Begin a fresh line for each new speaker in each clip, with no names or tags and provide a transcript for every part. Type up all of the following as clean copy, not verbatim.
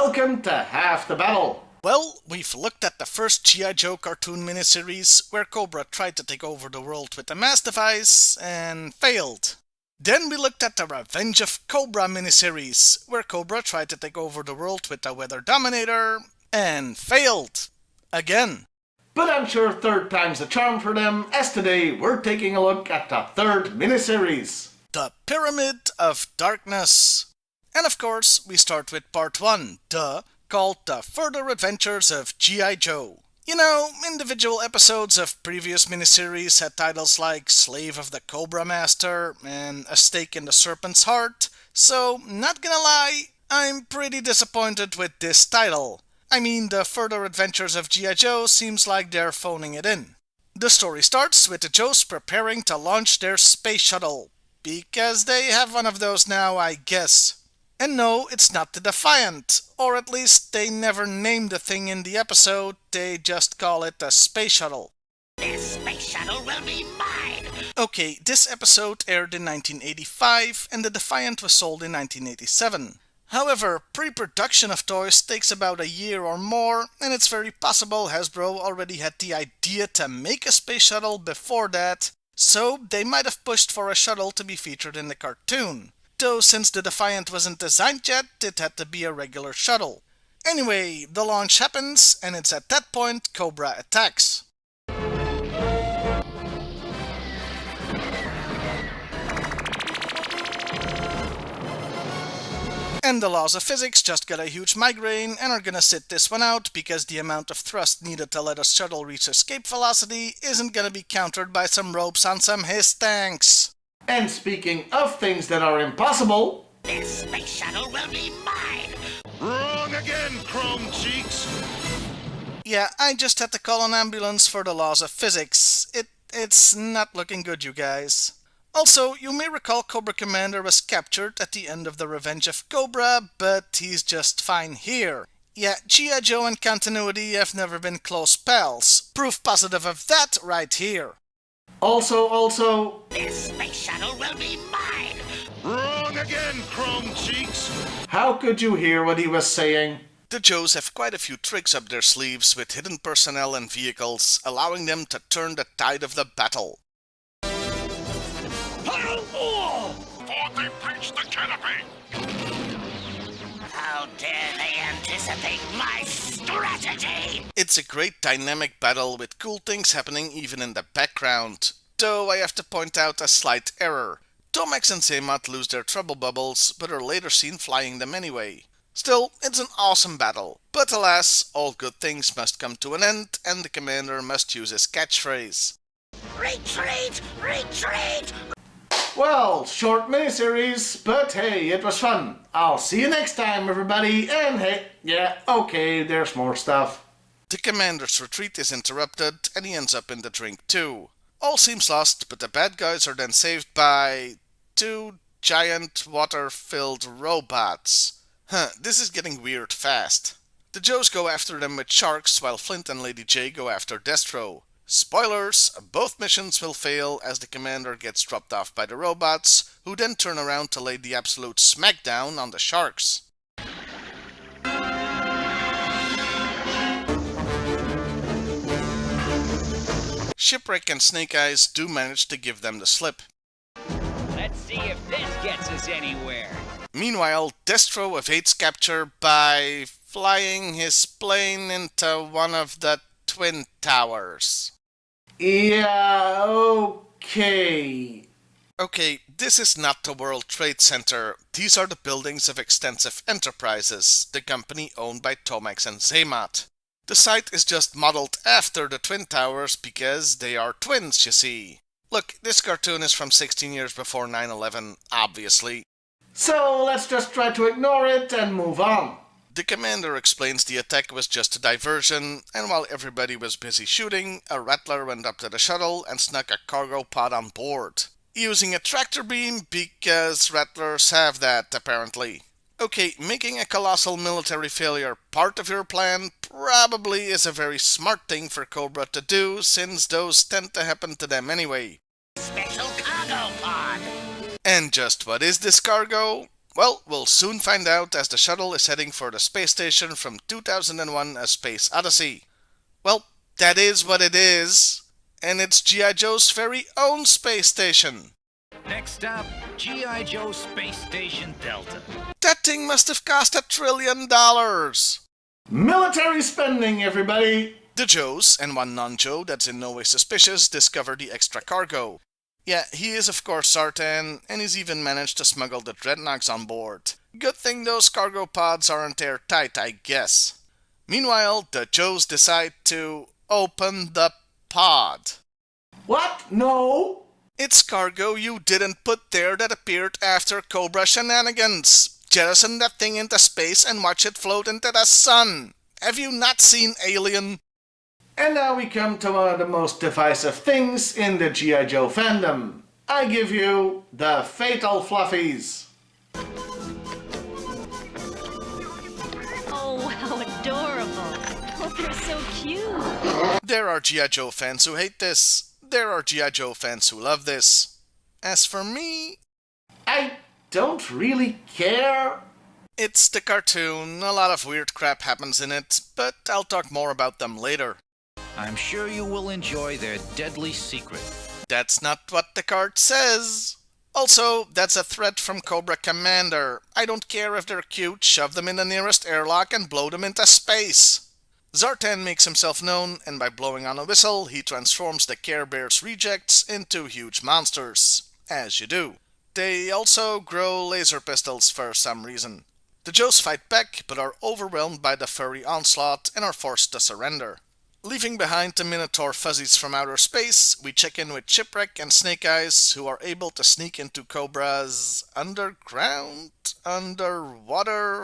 welcome to Half the Battle.
Well, we've looked at the first G.I. Joe cartoon miniseries, where Cobra tried to take over the world with a mass device and failed. Then we looked at the Revenge of Cobra miniseries, where Cobra tried to take over the world with the Weather Dominator and failed. Again.
But I'm sure third time's a charm for them, as today we're taking a look at the third miniseries.
The Pyramid of Darkness. And of course, we start with part 1, called The Further Adventures of G.I. Joe. You know, individual episodes of previous miniseries had titles like Slave of the Cobra Master and A Stake in the Serpent's Heart, so not gonna lie, I'm pretty disappointed with this title. I mean, The Further Adventures of G.I. Joe seems like they're phoning it in. The story starts with the Joes preparing to launch their space shuttle, because they have one of those now, I guess. And no, it's not the Defiant, or at least they never named the thing in the episode, they just call it the Space Shuttle.
This space shuttle will be mine!
Okay, this episode aired in 1985, and the Defiant was sold in 1987. However, pre-production of toys takes about a year or more, and it's very possible Hasbro already had the idea to make a space shuttle before that, so they might have pushed for a shuttle to be featured in the cartoon. Though since the Defiant wasn't designed yet, it had to be a regular shuttle. Anyway, the launch happens, and it's at that point Cobra attacks. And the laws of physics just got a huge migraine and are gonna sit this one out because the amount of thrust needed to let a shuttle reach escape velocity isn't gonna be countered by some ropes on some Hiss tanks.
And speaking of things that are impossible,
this space shuttle will be mine!
Wrong again, Chrome Cheeks!
Yeah, I just had to call an ambulance for the laws of physics. It's not looking good, you guys. Also, you may recall Cobra Commander was captured at the end of the Revenge of Cobra, but he's just fine here. Yeah, G.I. Joe and continuity have never been close pals. Proof positive of that right here.
Also,
this space shuttle will be mine!
Wrong again, Chrome Cheeks!
how could you hear what he was saying?
The Joes have quite a few tricks up their sleeves with hidden personnel and vehicles, allowing them to turn the tide of the battle.
Thought they breached the canopy!
How dare they anticipate my strategy!
It's a great dynamic battle with cool things happening even in the background. Though I have to point out a slight error. Tomax and Zaymat lose their trouble bubbles, but are later seen flying them anyway. Still, it's an awesome battle. But alas, all good things must come to an end, and the commander must use his catchphrase.
Retreat! Retreat!
Well, short miniseries, but hey, it was fun. I'll see you next time, everybody, and hey, yeah, okay, there's more stuff.
The commander's retreat is interrupted, and he ends up in the drink too. All seems lost, but the bad guys are then saved by 2 giant water-filled robots. This is getting weird fast. The Joes go after them with sharks, while Flint and Lady J go after Destro. Spoilers, both missions will fail as the commander gets dropped off by the robots, who then turn around to lay the absolute smackdown on the sharks. Shipwreck and Snake Eyes do manage to give them the slip.
Let's see if this gets us anywhere.
Meanwhile, Destro evades capture by flying his plane into one of the Twin Towers.
Yeah, okay.
Okay, this is not the World Trade Center. These are the buildings of Extensive Enterprises, the company owned by Tomax and Zaymat. The site is just modeled after the Twin Towers because they are twins, you see. Look, this cartoon is from 16 years before 9/11, obviously.
So let's just try to ignore it and move on.
The commander explains the attack was just a diversion, and while everybody was busy shooting, a Rattler went up to the shuttle and snuck a cargo pod on board. Using a tractor beam because Rattlers have that, apparently. Okay, making a colossal military failure part of your plan probably is a very smart thing for Cobra to do, since those tend to happen to them anyway.
Special cargo pod!
And just what is this cargo? Well, we'll soon find out as the shuttle is heading for the space station from 2001 A Space Odyssey. Well, that is what it is. And it's G.I. Joe's very own space station.
Next up, G.I. Joe Space Station Delta.
That thing must have cost $1 trillion.
Military spending, everybody!
The Joes, and one non-Joe that's in no way suspicious, discover the extra cargo. Yeah, he is of course Zartan, and he's even managed to smuggle the Dreadnoks on board. Good thing those cargo pods aren't airtight, I guess. Meanwhile, the Joes decide to open the pod.
What? No?
It's cargo you didn't put there that appeared after Cobra shenanigans. Jettison that thing into space and watch it float into the sun. Have you not seen Alien?
And now we come to one of the most divisive things in the G.I. Joe fandom. I give you the Fatal Fluffies.
Oh, how adorable. Oh, they're so cute.
There are G.I. Joe fans who hate this. There are G.I. Joe fans who love this. As for me,
I don't really care.
it's the cartoon. A lot of weird crap happens in it, but I'll talk more about them later.
I'm sure you will enjoy their deadly secret.
That's not what the card says. Also, that's a threat from Cobra Commander. I don't care if they're cute, shove them in the nearest airlock and blow them into space. Zartan makes himself known, and by blowing on a whistle, he transforms the Care Bears rejects into huge monsters. As you do. They also grow laser pistols for some reason. The Joes fight back, but are overwhelmed by the furry onslaught and are forced to surrender. Leaving behind the Minotaur fuzzies from outer space, we check in with Shipwreck and Snake Eyes, who are able to sneak into Cobra's underwater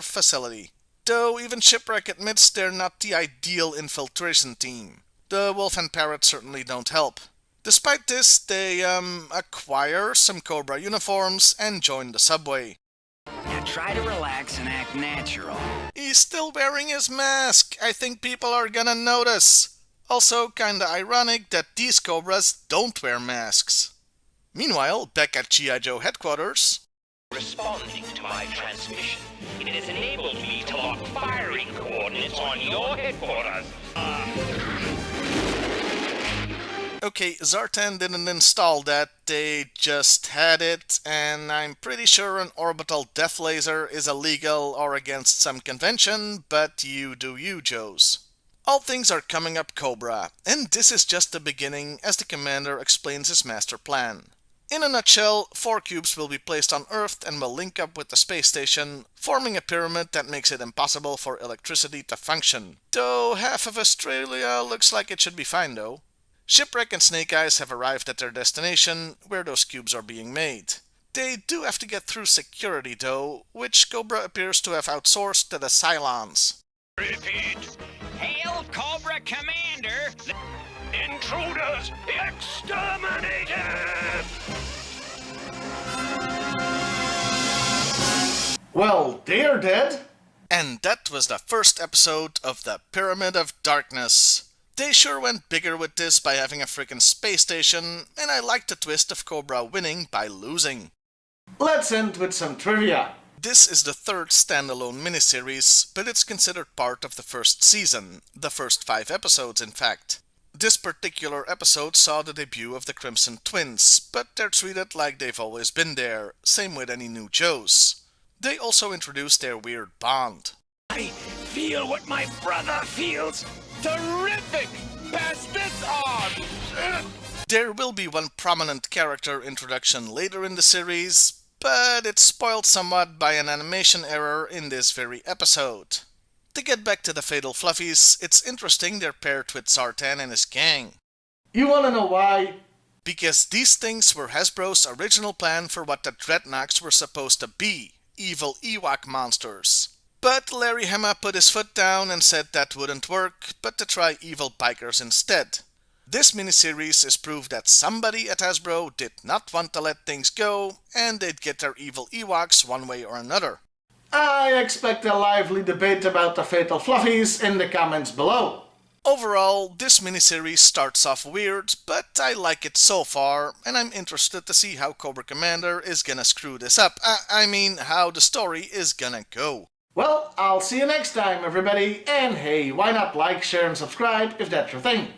facility. Though even Shipwreck admits they're not the ideal infiltration team. The Wolf and Parrot certainly don't help. Despite this, they acquire some Cobra uniforms and join the subway.
Now try to relax and act natural.
He's still wearing his mask. I think people are gonna notice. Also, kinda ironic that these Cobras don't wear masks. Meanwhile, back at G.I. Joe headquarters,
Responding to my transmission, it has enabled me to lock firing coordinates on your headquarters.
okay, Zartan didn't install that, they just had it, and I'm pretty sure an orbital death laser is illegal or against some convention, but you do you, Joes. All things are coming up Cobra, and this is just the beginning as the commander explains his master plan. In a nutshell, 4 cubes will be placed on Earth and will link up with the space station, forming a pyramid that makes it impossible for electricity to function. Though half of Australia looks like it should be fine though. Shipwreck and Snake Eyes have arrived at their destination, where those cubes are being made. They do have to get through security though, which Cobra appears to have outsourced to the Cylons.
Repeat.
Hail, Cobra Commander!
Intruders exterminated!
Well, they're dead.
And that was the first episode of the Pyramid of Darkness. They sure went bigger with this by having a freaking space station, and I like the twist of Cobra winning by losing.
Let's end with some trivia.
This is the 3rd standalone miniseries, but it's considered part of the first season, the first 5 episodes in fact. This particular episode saw the debut of the Crimson Twins, but they're treated like they've always been there, same with any new Joes. They also introduced their weird bond.
I feel what my brother feels. Terrific! Pass this on!
There will be one prominent character introduction later in the series, but it's spoiled somewhat by an animation error in this very episode. To get back to the Fatal Fluffies, it's interesting they're paired with Zartan and his gang.
You wanna know why?
Because these things were Hasbro's original plan for what the Dreadnoks were supposed to be, evil Ewok monsters. But Larry Hama put his foot down and said that wouldn't work, but to try evil bikers instead. This miniseries is proof that somebody at Hasbro did not want to let things go, and they'd get their evil Ewoks one way or another.
I expect a lively debate about the Fatal Fluffies in the comments below.
Overall, this miniseries starts off weird, but I like it so far, and I'm interested to see how Cobra Commander is gonna screw this up. I mean, how the story is gonna go.
Well, I'll see you next time, everybody, and hey, why not like, share, and subscribe if that's your thing.